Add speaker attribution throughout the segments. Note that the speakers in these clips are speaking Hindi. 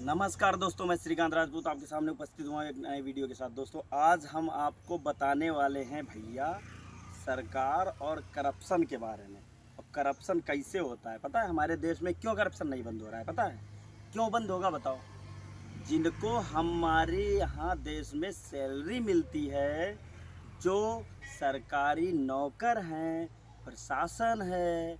Speaker 1: नमस्कार दोस्तों, मैं श्रीकांत राजपूत आपके सामने उपस्थित हुआ एक नए वीडियो के साथ। दोस्तों, आज हम आपको बताने वाले हैं भैया सरकार और करप्शन के बारे में। और करप्शन कैसे होता है पता है? हमारे देश में क्यों करप्शन नहीं बंद हो रहा है पता है? क्यों बंद होगा बताओ? जिनको हमारे यहाँ देश में सैलरी मिलती है, जो सरकारी नौकर हैं, प्रशासन है,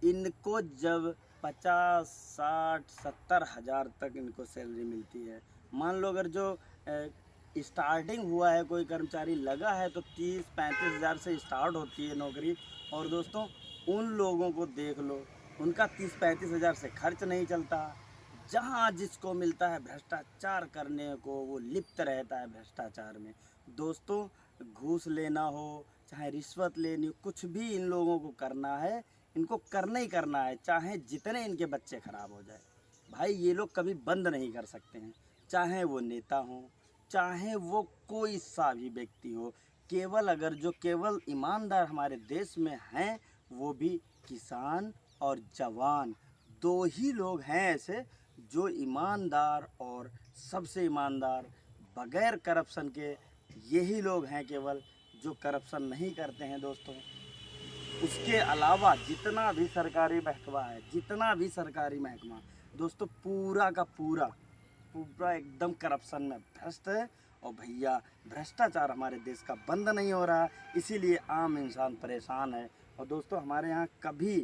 Speaker 1: इनको जब 50, 60, 70 हज़ार तक इनको सैलरी मिलती है। मान लो अगर जो स्टार्टिंग हुआ है, कोई कर्मचारी लगा है तो 30, 35 हज़ार से स्टार्ट होती है नौकरी। और दोस्तों, उन लोगों को देख लो, उनका 30, 35 हज़ार से खर्च नहीं चलता। जहाँ जिसको मिलता है भ्रष्टाचार करने को, वो लिप्त रहता है भ्रष्टाचार में। दोस्तों, घूस लेना हो चाहे रिश्वत लेनी हो, कुछ भी इन लोगों को करना है, इनको करना ही करना है, चाहे जितने इनके बच्चे खराब हो जाए। भाई, ये लोग कभी बंद नहीं कर सकते हैं, चाहे वो नेता हो, चाहे वो कोई सा भी व्यक्ति हो। केवल ईमानदार हमारे देश में हैं, वो भी किसान और जवान, दो ही लोग हैं ऐसे जो ईमानदार, और सबसे ईमानदार बगैर करप्शन के यही लोग हैं केवल, जो करप्शन नहीं करते हैं। दोस्तों, उसके अलावा जितना भी सरकारी महकमा है, जितना भी सरकारी महकमा, दोस्तों पूरा का पूरा पूरा एकदम करप्शन में भ्रष्ट है। और भैया, भ्रष्टाचार हमारे देश का बंद नहीं हो रहा, इसीलिए आम इंसान परेशान है। और दोस्तों, हमारे यहाँ कभी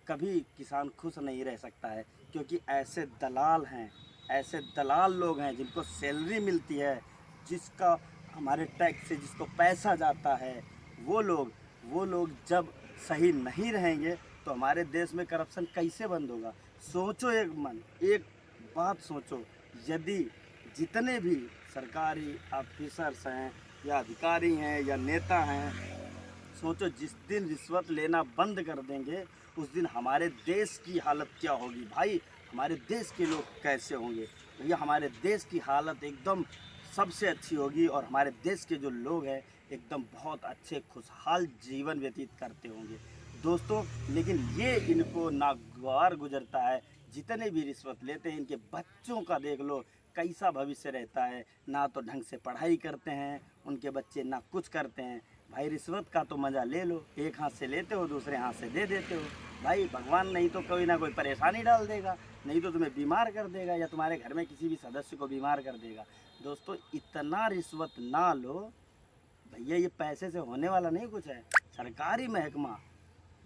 Speaker 1: कभी किसान खुश नहीं रह सकता है, क्योंकि ऐसे दलाल हैं, ऐसे दलाल लोग हैं जिनको सैलरी मिलती है, जिसका हमारे टैक्स से जिसको पैसा जाता है, वो लोग जब सही नहीं रहेंगे तो हमारे देश में करप्शन कैसे बंद होगा? सोचो, एक बात सोचो, यदि जितने भी सरकारी ऑफिसर्स हैं या अधिकारी हैं या नेता हैं, सोचो जिस दिन रिश्वत लेना बंद कर देंगे, उस दिन हमारे देश की हालत क्या होगी? भाई, हमारे देश के लोग कैसे होंगे? भैया, हमारे देश की हालत एकदम सबसे अच्छी होगी, और हमारे देश के जो लोग हैं एकदम बहुत अच्छे खुशहाल जीवन व्यतीत करते होंगे। दोस्तों, लेकिन ये इनको नागवार गुजरता है। जितने भी रिश्वत लेते हैं, इनके बच्चों का देख लो कैसा भविष्य रहता है। ना तो ढंग से पढ़ाई करते हैं उनके बच्चे, ना कुछ करते हैं। भाई, रिश्वत का तो मज़ा ले लो, एक हाथ से लेते हो, दूसरे हाथ से दे देते हो। भाई, भगवान नहीं तो कोई ना कोई परेशानी डाल देगा, नहीं तो तुम्हें बीमार कर देगा, या तुम्हारे घर में किसी भी सदस्य को बीमार कर देगा। दोस्तों, इतना रिश्वत ना लो भैया, ये पैसे से होने वाला नहीं कुछ है। सरकारी महकमा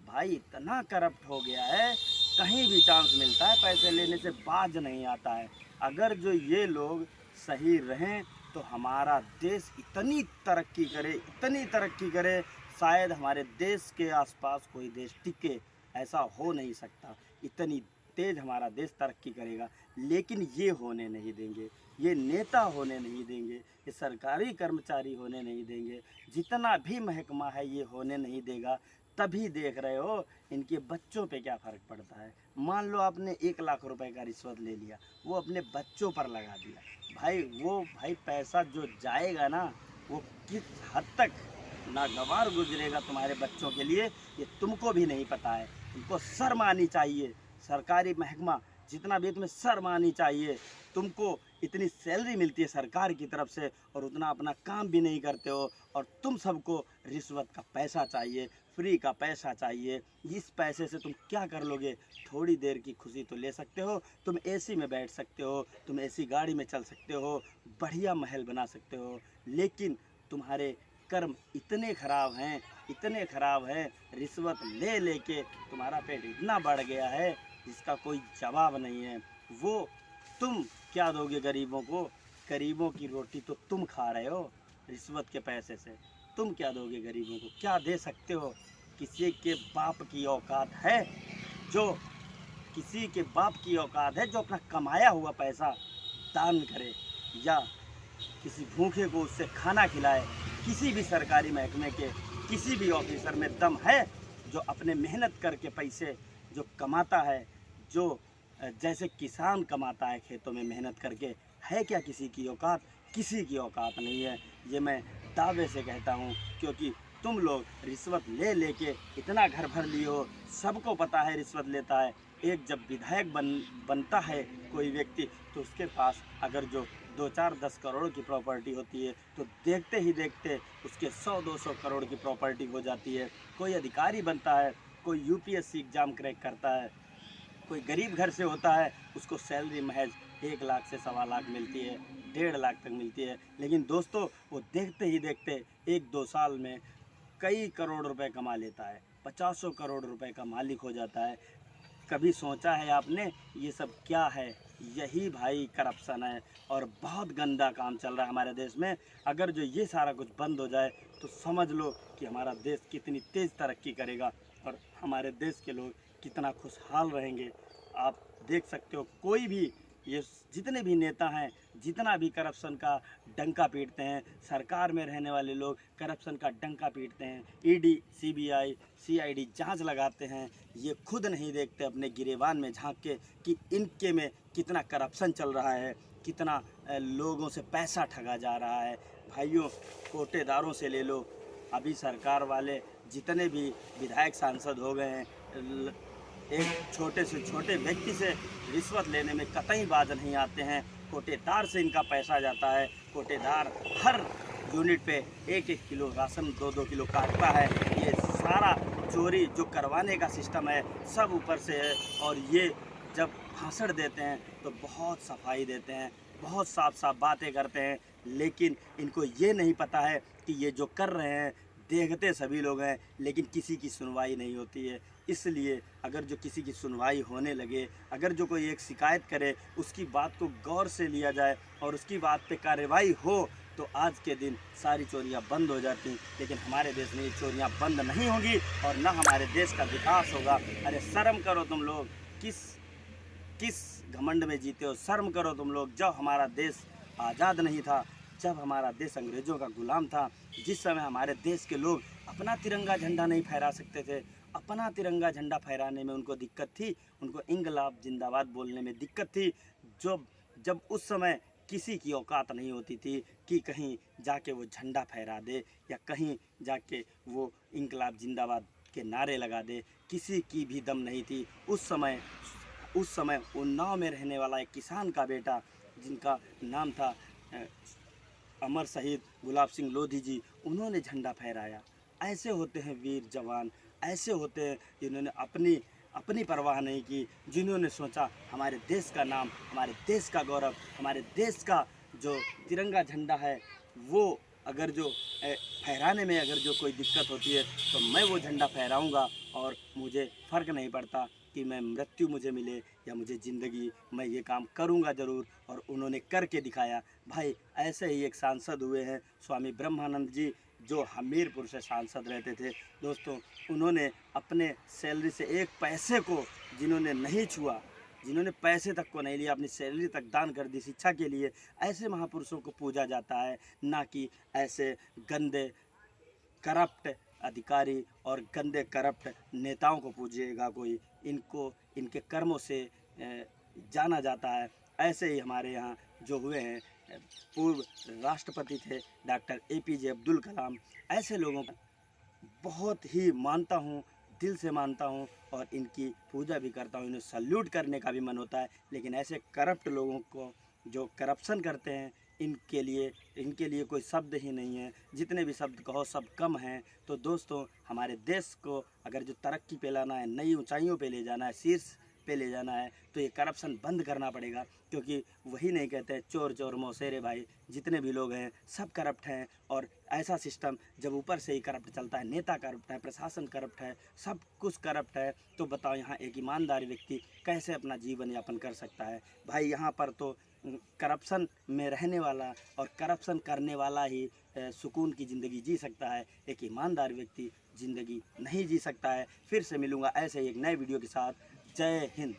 Speaker 1: भाई इतना करप्ट हो गया है, कहीं भी चांस मिलता है पैसे लेने से बाज नहीं आता है। अगर जो ये लोग सही रहें तो हमारा देश इतनी तरक्की करे, इतनी तरक्की करे, शायद हमारे देश के आसपास कोई देश टिके, ऐसा हो नहीं सकता। इतनी तेज़ हमारा देश तरक्की करेगा, लेकिन ये होने नहीं देंगे, ये नेता होने नहीं देंगे, ये सरकारी कर्मचारी होने नहीं देंगे, जितना भी महकमा है ये होने नहीं देगा। तभी देख रहे हो इनके बच्चों पे क्या फ़र्क पड़ता है। मान लो आपने 1 लाख रुपए का रिश्वत ले लिया, वो अपने बच्चों पर लगा दिया। भाई पैसा जो जाएगा ना, वो किस हद तक नागवार गुजरेगा तुम्हारे बच्चों के लिए, ये तुमको भी नहीं पता है। तुमको शर्म आनी चाहिए, सरकारी महकमा जितना भी, तुम्हें शर्म आनी चाहिए। तुमको इतनी सैलरी मिलती है सरकार की तरफ से, और उतना अपना काम भी नहीं करते हो, और तुम सबको रिश्वत का पैसा चाहिए, फ्री का पैसा चाहिए। इस पैसे से तुम क्या कर लोगे? थोड़ी देर की खुशी तो ले सकते हो, तुम एसी में बैठ सकते हो, तुम एसी गाड़ी में चल सकते हो, बढ़िया महल बना सकते हो, लेकिन तुम्हारे कर्म इतने ख़राब हैं, इतने ख़राब हैं, रिश्वत ले लेके तुम्हारा पेट इतना बढ़ गया है जिसका कोई जवाब नहीं है। वो तुम क्या दोगे गरीबों को? गरीबों की रोटी तो तुम खा रहे हो रिश्वत के पैसे से। तुम क्या दोगे गरीबों को? क्या दे सकते हो? किसी के बाप की औकात है जो किसी के बाप की औकात है जो अपना कमाया हुआ पैसा दान करे, या किसी भूखे को उससे खाना खिलाए? किसी भी सरकारी महकमे के किसी भी ऑफिसर में दम है जो अपने मेहनत करके पैसे जो कमाता है, जो जैसे किसान कमाता है खेतों में मेहनत करके? है क्या किसी की औकात? किसी की औकात नहीं है। ये मैं दावे से कहता हूँ, क्योंकि तुम लोग रिश्वत ले लेके इतना घर भर लिए हो, सबको पता है रिश्वत लेता है। एक जब विधायक बनता है कोई व्यक्ति, तो उसके पास अगर जो 2-4-10 करोड़ की प्रॉपर्टी होती है तो देखते ही देखते उसके 100-200 करोड़ की प्रॉपर्टी हो जाती है। कोई अधिकारी बनता है, कोई यूपीएससी एग्ज़ाम क्रैक करता है, कोई गरीब घर से होता है, उसको सैलरी महज 1 लाख से 1.25 लाख मिलती है, 1.5 लाख तक मिलती है। लेकिन दोस्तों, वो देखते ही देखते 1-2 साल में कई करोड़ रुपए कमा लेता है, 50 करोड़ रुपए का मालिक हो जाता है। कभी सोचा है आपने ये सब क्या है? यही भाई करप्शन है और बहुत गंदा काम चल रहा है हमारे देश में। अगर जो ये सारा कुछ बंद हो जाए तो समझ लो कि हमारा देश कितनी तेज़ तरक्की करेगा और हमारे देश के लोग कितना खुशहाल रहेंगे। आप देख सकते हो, कोई भी ये जितने भी नेता हैं, जितना भी करप्शन का डंका पीटते हैं, सरकार में रहने वाले लोग करप्शन का डंका पीटते हैं, ईडी, सीबीआई, सीआईडी जांच लगाते हैं, ये खुद नहीं देखते अपने गिरेबान में झांक के कि इनके में कितना करप्शन चल रहा है, कितना लोगों से पैसा ठगा जा रहा है। भाइयों, कोटेदारों से ले लो, अभी सरकार वाले जितने भी विधायक सांसद हो गए हैं, एक छोटे से छोटे व्यक्ति से रिश्वत लेने में कतई बाज नहीं आते हैं। कोटेदार से इनका पैसा जाता है। कोटेदार हर यूनिट पे 1-1 किलो राशन, 2-2 किलो काटता है। ये सारा चोरी जो करवाने का सिस्टम है सब ऊपर से है। और ये जब भाषण देते हैं तो बहुत सफाई देते हैं, बहुत साफ साफ बातें करते हैं, लेकिन इनको ये नहीं पता है कि ये जो कर रहे हैं देखते सभी लोग हैं, लेकिन किसी की सुनवाई नहीं होती है। इसलिए अगर जो किसी की सुनवाई होने लगे, अगर जो कोई एक शिकायत करे, उसकी बात को गौर से लिया जाए और उसकी बात पे कार्रवाई हो, तो आज के दिन सारी चोरियां बंद हो जाती। लेकिन हमारे देश में ये चोरियां बंद नहीं होंगी और ना हमारे देश का विकास होगा। अरे शर्म करो तुम लोग, किस घमंड में जीते हो? शर्म करो तुम लोग। जब हमारा देश आज़ाद नहीं था, जब हमारा देश अंग्रेज़ों का गुलाम था, जिस समय हमारे देश के लोग अपना तिरंगा झंडा नहीं फहरा सकते थे, अपना तिरंगा झंडा फहराने में उनको दिक्कत थी, उनको इंकलाब जिंदाबाद बोलने में दिक्कत थी। जब उस समय किसी की औकात नहीं होती थी कि कहीं जाके वो झंडा फहरा दे या कहीं जाके वो इंकलाब जिंदाबाद के नारे लगा दे, किसी की भी दम नहीं थी। उस समय उन्नाव में रहने वाला एक किसान का बेटा, जिनका नाम था अमर शहीद गुलाब सिंह लोधी जी, उन्होंने झंडा फहराया। ऐसे होते हैं वीर जवान, ऐसे होते हैं जिन्होंने अपनी परवाह नहीं की, जिन्होंने सोचा हमारे देश का नाम, हमारे देश का गौरव, हमारे देश का जो तिरंगा झंडा है, वो अगर जो फहराने में अगर जो कोई दिक्कत होती है तो मैं वो झंडा फहराऊँगा और मुझे फ़र्क नहीं पड़ता कि मैं मृत्यु मुझे मिले या मुझे ज़िंदगी, मैं ये काम करूँगा ज़रूर। और उन्होंने करके दिखाया। भाई, ऐसे ही एक सांसद हुए हैं स्वामी ब्रह्मानंद जी, जो हमीरपुर से सांसद रहते थे। दोस्तों, उन्होंने अपने सैलरी से एक पैसे को जिन्होंने नहीं छुआ, जिन्होंने पैसे तक को नहीं लिया, अपनी सैलरी तक दान कर दी शिक्षा के लिए, ऐसे महापुरुषों को पूजा जाता है, ना कि ऐसे गंदे करप्ट अधिकारी और गंदे करप्ट नेताओं को पूजिएगा कोई। इनको इनके कर्मों से जाना जाता है। ऐसे ही हमारे यहाँ जो हुए हैं पूर्व राष्ट्रपति थे डॉक्टर APJ अब्दुल कलाम, ऐसे लोगों को बहुत ही मानता हूँ, दिल से मानता हूँ और इनकी पूजा भी करता हूँ, इन्हें सल्यूट करने का भी मन होता है। लेकिन ऐसे करप्ट लोगों को जो करप्शन करते हैं, इनके लिए कोई शब्द ही नहीं है। जितने भी शब्द कहो सब कम हैं। तो दोस्तों, हमारे देश को अगर जो तरक्की पे लाना है, नई ऊंचाइयों पे ले जाना है, शीर्ष पे ले जाना है, तो ये करप्शन बंद करना पड़ेगा। क्योंकि वही नहीं कहते हैं चोर चोर मौसेरे भाई, जितने भी लोग हैं सब करप्ट हैं। और ऐसा सिस्टम जब ऊपर से ही करप्ट चलता है, नेता करप्ट है, प्रशासन करप्ट है, सब कुछ करप्ट है, तो बताओ यहाँ एक ईमानदार व्यक्ति कैसे अपना जीवन यापन कर सकता है? भाई, यहाँ पर तो करप्शन में रहने वाला और करप्शन करने वाला ही सुकून की ज़िंदगी जी सकता है। एक ईमानदार व्यक्ति ज़िंदगी नहीं जी सकता है। फिर से मिलूँगा ऐसे ही एक नए वीडियो के साथ। जय हिंद।